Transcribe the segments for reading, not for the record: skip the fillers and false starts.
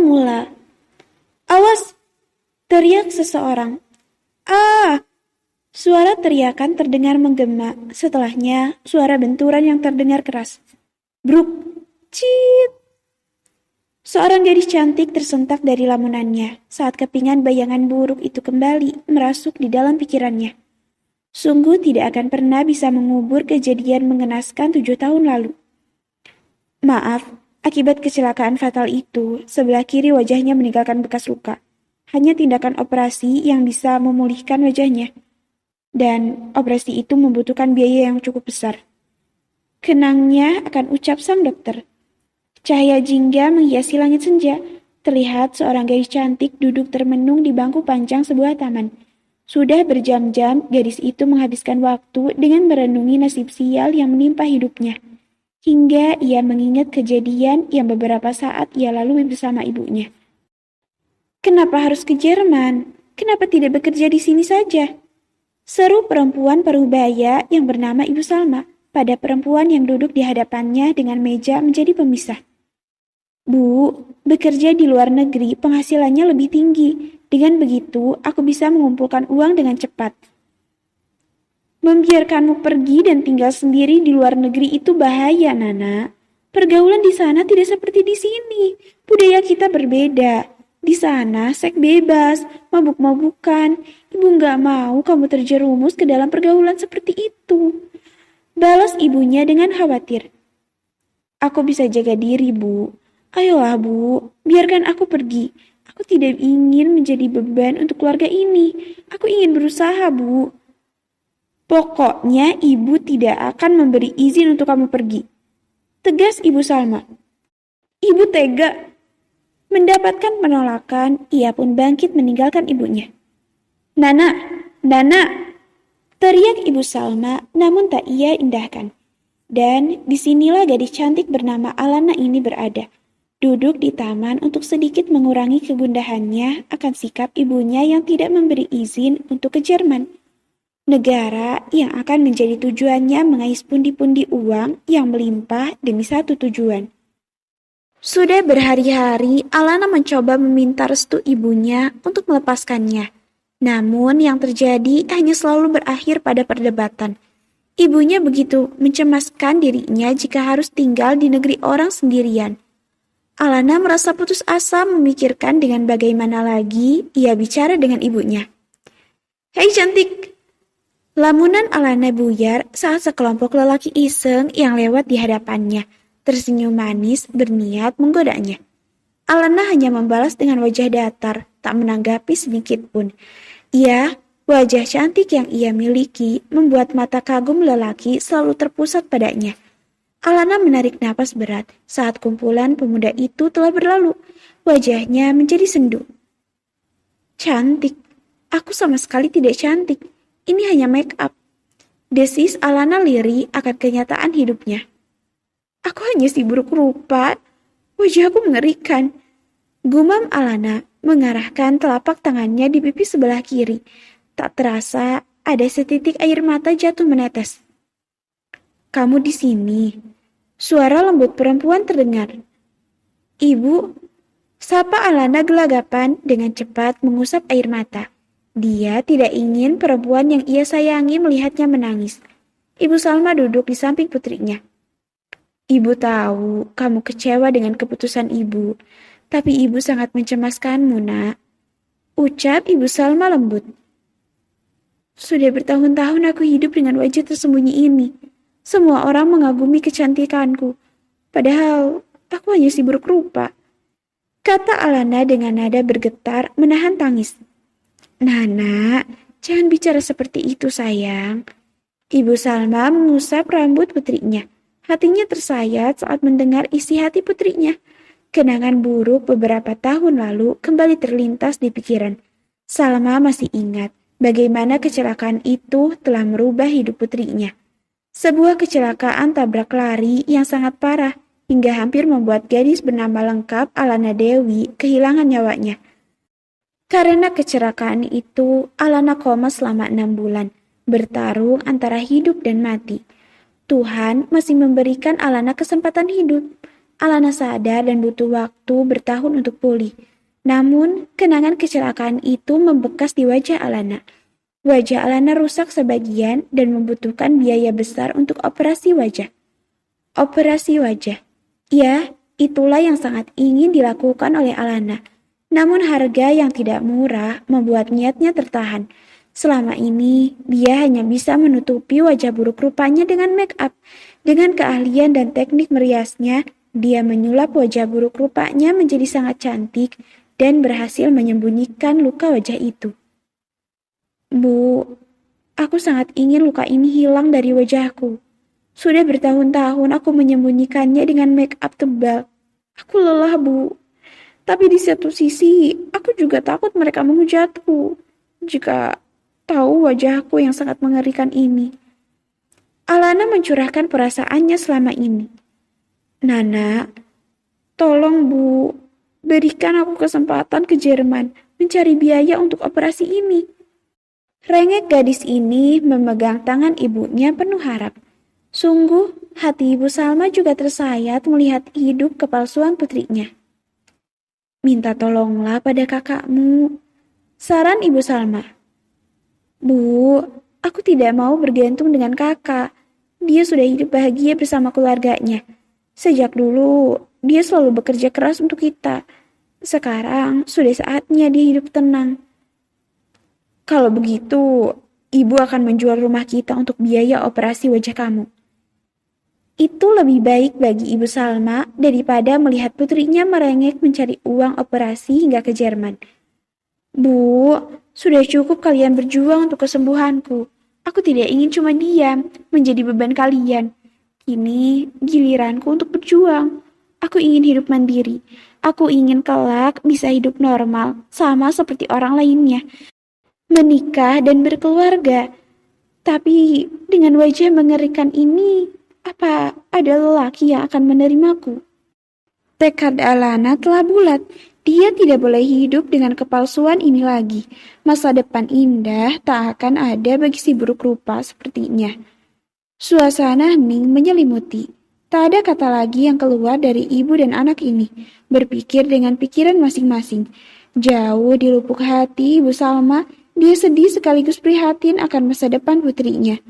mengular. "Awas!" teriak seseorang. "Ah!" Suara teriakan terdengar menggema. Setelahnya, suara benturan yang terdengar keras. Bruk! Cit! Seorang gadis cantik tersentak dari lamunannya saat kepingan bayangan buruk itu kembali merasuk di dalam pikirannya. Sungguh tidak akan pernah bisa mengubur kejadian mengenaskan 7 tahun lalu. Maaf, akibat kecelakaan fatal itu, sebelah kiri wajahnya meninggalkan bekas luka. Hanya tindakan operasi yang bisa memulihkan wajahnya. Dan operasi itu membutuhkan biaya yang cukup besar. Kenangnya akan ucap sang dokter. Cahaya jingga menghiasi langit senja. Terlihat seorang gadis cantik duduk termenung di bangku panjang sebuah taman. Sudah berjam-jam gadis itu menghabiskan waktu dengan merenungi nasib sial yang menimpa hidupnya. Hingga ia mengingat kejadian yang beberapa saat ia lalui bersama ibunya. Kenapa harus ke Jerman? Kenapa tidak bekerja di sini saja? Seru perempuan parubaya yang bernama Ibu Salma pada perempuan yang duduk di hadapannya dengan meja menjadi pemisah. "Bu, bekerja di luar negeri penghasilannya lebih tinggi. Dengan begitu, aku bisa mengumpulkan uang dengan cepat." "Membiarkanmu pergi dan tinggal sendiri di luar negeri itu bahaya, Nana. Pergaulan di sana tidak seperti di sini. Budaya kita berbeda. Di sana seks bebas, mabuk-mabukan. Ibu nggak mau kamu terjerumus ke dalam pergaulan seperti itu," balas ibunya dengan khawatir. "Aku bisa jaga diri, Bu. Ayolah, Bu, biarkan aku pergi. Aku tidak ingin menjadi beban untuk keluarga ini. Aku ingin berusaha, Bu." "Pokoknya ibu tidak akan memberi izin untuk kamu pergi," tegas Ibu Salma. "Ibu tega." Mendapatkan penolakan, ia pun bangkit meninggalkan ibunya. "Nana, Nana!" teriak Ibu Salma, namun tak ia indahkan. Dan disinilah gadis cantik bernama Alana ini berada, duduk di taman untuk sedikit mengurangi kegundahannya akan sikap ibunya yang tidak memberi izin untuk ke Jerman. Negara yang akan menjadi tujuannya mengais pundi-pundi uang yang melimpah demi satu tujuan. Sudah berhari-hari Alana mencoba meminta restu ibunya untuk melepaskannya. Namun yang terjadi hanya selalu berakhir pada perdebatan. Ibunya begitu mencemaskan dirinya jika harus tinggal di negeri orang sendirian. Alana merasa putus asa memikirkan dengan bagaimana lagi ia bicara dengan ibunya. "Hei cantik!" Lamunan Alana buyar saat sekelompok lelaki iseng yang lewat di hadapannya tersenyum manis berniat menggodanya. Alana hanya membalas dengan wajah datar, tak menanggapi sedikit pun. Ya, wajah cantik yang ia miliki membuat mata kagum lelaki selalu terpusat padanya. Alana menarik napas berat saat kumpulan pemuda itu telah berlalu. Wajahnya menjadi sendu. "Cantik? Aku sama sekali tidak cantik. Ini hanya make up." Desis Alana lirih akan kenyataan hidupnya. "Aku hanya si buruk rupa. Wajahku mengerikan." Gumam Alana mengarahkan telapak tangannya di pipi sebelah kiri. Tak terasa ada setitik air mata jatuh menetes. "Kamu di sini?" Suara lembut perempuan terdengar. "Ibu," sapa Alana gelagapan dengan cepat mengusap air mata. Dia tidak ingin perempuan yang ia sayangi melihatnya menangis. Ibu Salma duduk di samping putrinya. "Ibu tahu kamu kecewa dengan keputusan ibu, tapi ibu sangat mencemaskanmu, Nak," ucap Ibu Salma lembut. "Sudah bertahun-tahun aku hidup dengan wajah tersembunyi ini. Semua orang mengagumi kecantikanku, padahal aku hanya si buruk rupa," kata Alana dengan nada bergetar menahan tangis. "Nana, jangan bicara seperti itu, sayang." Ibu Salma mengusap rambut putrinya. Hatinya tersayat saat mendengar isi hati putrinya. Kenangan buruk beberapa tahun lalu kembali terlintas di pikiran. Salma masih ingat bagaimana kecelakaan itu telah merubah hidup putrinya. Sebuah kecelakaan tabrak lari yang sangat parah hingga hampir membuat gadis bernama lengkap Alana Dewi kehilangan nyawanya. Karena kecelakaan itu, Alana koma selama 6 bulan, bertarung antara hidup dan mati. Tuhan masih memberikan Alana kesempatan hidup. Alana sadar dan butuh waktu bertahun untuk pulih. Namun, kenangan kecelakaan itu membekas di wajah Alana. Wajah Alana rusak sebagian dan membutuhkan biaya besar untuk operasi wajah. Operasi wajah. Ya, itulah yang sangat ingin dilakukan oleh Alana. Namun harga yang tidak murah membuat niatnya tertahan. Selama ini, dia hanya bisa menutupi wajah buruk rupanya dengan make up. Dengan keahlian dan teknik meriasnya, dia menyulap wajah buruk rupanya menjadi sangat cantik dan berhasil menyembunyikan luka wajah itu. Bu, aku sangat ingin luka ini hilang dari wajahku. Sudah bertahun-tahun aku menyembunyikannya dengan make up tebal. Aku lelah, Bu. Tapi di satu sisi, aku juga takut mereka menghujatku jika tahu wajahku yang sangat mengerikan ini. Alana mencurahkan perasaannya selama ini. Nana, tolong Bu, berikan aku kesempatan ke Jerman mencari biaya untuk operasi ini. Rengek gadis ini memegang tangan ibunya penuh harap. Sungguh, hati Ibu Salma juga tersayat melihat hidup kepalsuan putrinya. Minta tolonglah pada kakakmu, saran Ibu Salma. Bu, aku tidak mau bergantung dengan kakak. Dia sudah hidup bahagia bersama keluarganya. Sejak dulu, dia selalu bekerja keras untuk kita. Sekarang sudah saatnya dia hidup tenang. Kalau begitu, ibu akan menjual rumah kita untuk biaya operasi wajah kamu. Itu lebih baik bagi Ibu Salma daripada melihat putrinya merengek mencari uang operasi hingga ke Jerman. Bu, sudah cukup kalian berjuang untuk kesembuhanku. Aku tidak ingin cuma diam, menjadi beban kalian. Kini giliranku untuk berjuang. Aku ingin hidup mandiri. Aku ingin kelak bisa hidup normal, sama seperti orang lainnya. Menikah dan berkeluarga. Tapi dengan wajah mengerikan ini, apa ada lelaki yang akan menerimaku? Tekad Alana telah bulat. Dia tidak boleh hidup dengan kepalsuan ini lagi. Masa depan indah tak akan ada bagi si buruk rupa sepertinya. Suasana hening menyelimuti. Tak ada kata lagi yang keluar dari ibu dan anak ini. Berpikir dengan pikiran masing-masing. Jauh di lubuk hati Ibu Salma, dia sedih sekaligus prihatin akan masa depan putrinya.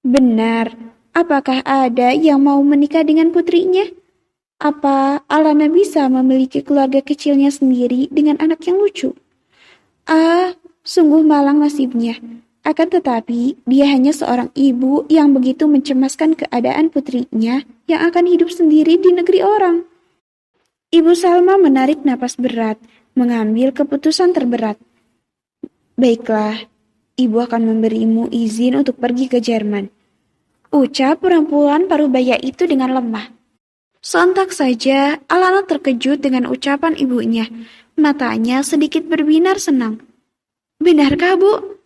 Benar, apakah ada yang mau menikah dengan putrinya? Apa Alana bisa memiliki keluarga kecilnya sendiri dengan anak yang lucu? Sungguh malang nasibnya. Akan tetapi, dia hanya seorang ibu yang begitu mencemaskan keadaan putrinya yang akan hidup sendiri di negeri orang. Ibu Salma menarik napas berat, mengambil keputusan terberat. Baiklah, ibu akan memberimu izin untuk pergi ke Jerman. Ucap perempuan parubaya itu dengan lemah. Sontak saja, Alana terkejut dengan ucapan ibunya. Matanya sedikit berbinar senang. Benarkah, Bu?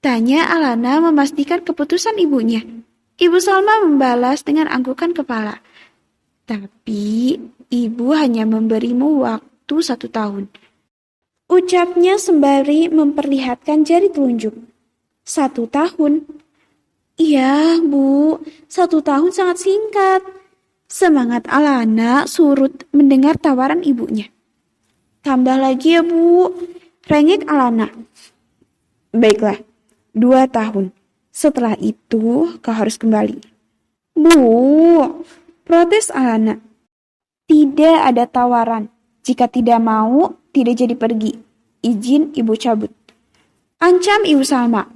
Tanya Alana memastikan keputusan ibunya. Ibu Salma membalas dengan anggukan kepala. Tapi, ibu hanya memberimu waktu 1 tahun. Ucapnya sembari memperlihatkan jari telunjuk. 1 tahun? Iya, Bu. 1 tahun sangat singkat. Semangat Alana surut mendengar tawaran ibunya. Tambah lagi ya, Bu. Rengek Alana. Baiklah, 2 tahun. Setelah itu kau harus kembali. Bu, protes Alana. Tidak ada tawaran. Jika tidak mau, tidak jadi pergi. Izin ibu cabut. Ancam Ibu Salma.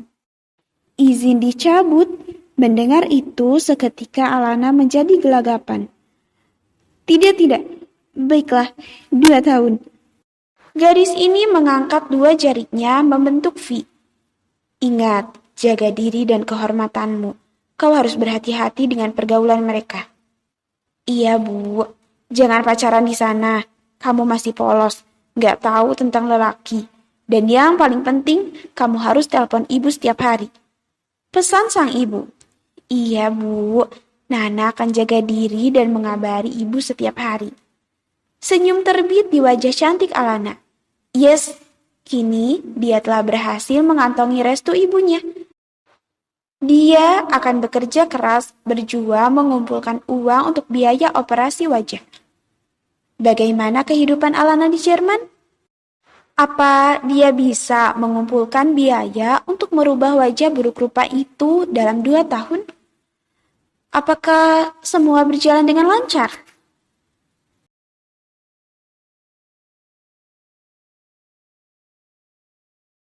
Izin dicabut. Mendengar itu seketika Alana menjadi gelagapan. Tidak. Baiklah, 2 tahun. Gadis ini mengangkat 2 jarinya membentuk V. Ingat, jaga diri dan kehormatanmu. Kau harus berhati-hati dengan pergaulan mereka. Iya, Bu. Jangan pacaran di sana. Kamu masih polos, gak tahu tentang lelaki. Dan yang paling penting, kamu harus telepon ibu setiap hari. Pesan sang ibu. Iya, Bu. Nana akan jaga diri dan mengabari ibu setiap hari. Senyum terbit di wajah cantik Alana. Yes, kini dia telah berhasil mengantongi restu ibunya. Dia akan bekerja keras, berjuang mengumpulkan uang untuk biaya operasi wajah. Bagaimana kehidupan Alana di Jerman? Apa dia bisa mengumpulkan biaya untuk merubah wajah buruk rupa itu dalam 2 tahun? Apakah semua berjalan dengan lancar?